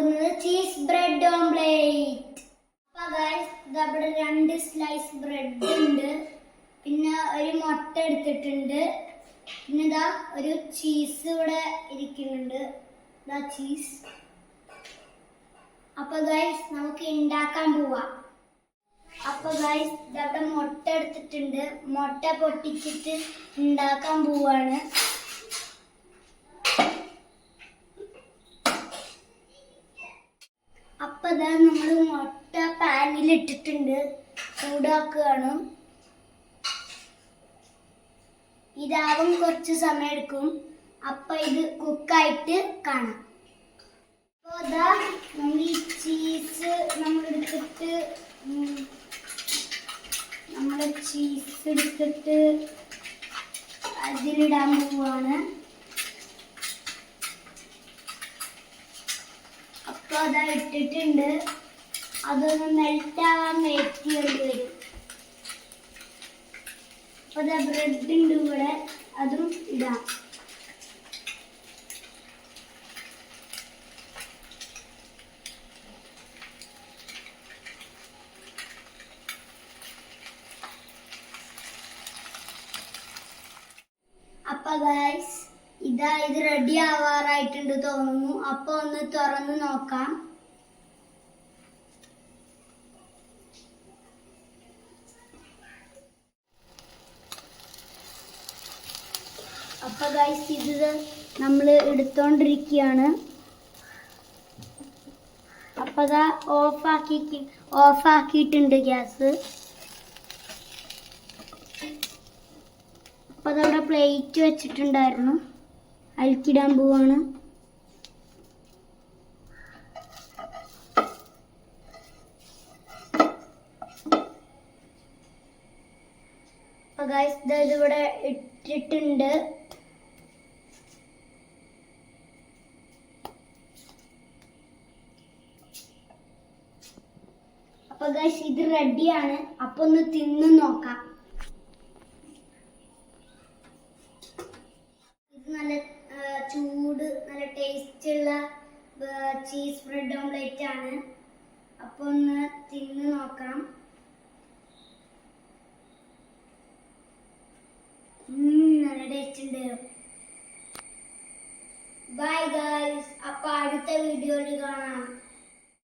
പോകുന്നത് cheese bread omelette. അപ്പോൾ guys ഇവിടെ 2 സ്ലൈസ് ബ്രെഡ് ഉണ്ട്, പിന്നെ ഒരു മുട്ട എടുത്തിട്ടുണ്ട്, പിന്നെ ഇതാ ഒരു ചീസ് ഇവിടെ ഇരിക്കുന്നുണ്ട്, ഇതാ ചീസ്. അപ്പോൾ ഗൈസ് നമുക്ക് ഉണ്ടാക്കാൻ പോവാം. അപ്പോൾ ഗൈസ് ഇവിടെ മുട്ട എടുത്തിട്ടുണ്ട്, മുട്ട പൊട്ടിച്ചിട്ട് ഉണ്ടാക്കാൻ പോവാണ്. അപ്പോൾ ഇതാ നമ്മൾ മുട്ട പാനിൽ ഇട്ടിട്ടുണ്ട്, ചൂടാക്കുകയാണ്. ഇതാവും കുറച്ച് സമയം എടുക്കും. അപ്പോൾ ഇത് കുക്കായിട്ട് കാണാം. അപ്പോൾ ഇതാ നമ്മൾ ഈ ചീസ് എടുത്തിട്ട് അതിലിടാൻ പോവാണ്. അപ്പോൾ അതാ ഇട്ടിട്ടുണ്ട്, അതൊന്ന് മെൽറ്റാവാൻ വെയിറ്റ് ചെയ്യേണ്ടി വരും. അപ്പോൾ അതാ ബ്രെഡ് ഉണ്ട് ഇവിടെ, അതും ഇടാം. അപ്പോൾ ഗൈസ് ഇത് റെഡി ആവാറായിട്ടുണ്ട് തോന്നുന്നു. അപ്പോൾ ഒന്ന് തുറന്ന് നോക്കാം. അപ്പോൾ ഗൈസ് ഇത് നമ്മൾ എടുത്തോണ്ടിരിക്കുകയാണ്. അപ്പോൾ അതാ ഓഫാക്കിയിട്ടുണ്ട് ഗ്യാസ്. അപ്പോൾ അതവിടെ പ്ലേറ്റ് വെച്ചിട്ടുണ്ടായിരുന്നു, അതിലേക്കിടാൻ പോവാണ്. അപ്പോൾ ഗൈസ് ഇതിവിടെ ഇട്ടിട്ടുണ്ട്. അപ്പോൾ ഗൈസ് ഇത് റെഡിയാണ്. അപ്പോൾ ഒന്ന് തിന്ന് നോക്കാം. ഇത് നല്ല ചൂട്, നല്ല ടേസ്റ്റ് ഉള്ള ചീസ് ബ്രെഡ് ഓംലേറ്റ് ആണ്. അപ്പോൾ ഒന്ന് തിന്ന് നോക്കാം. നല്ല ടേസ്റ്റ് ഉണ്ട്. ബൈ ഗൈസ്, അപ്പോൾ അടുത്ത വീഡിയോയിൽ കാണാം.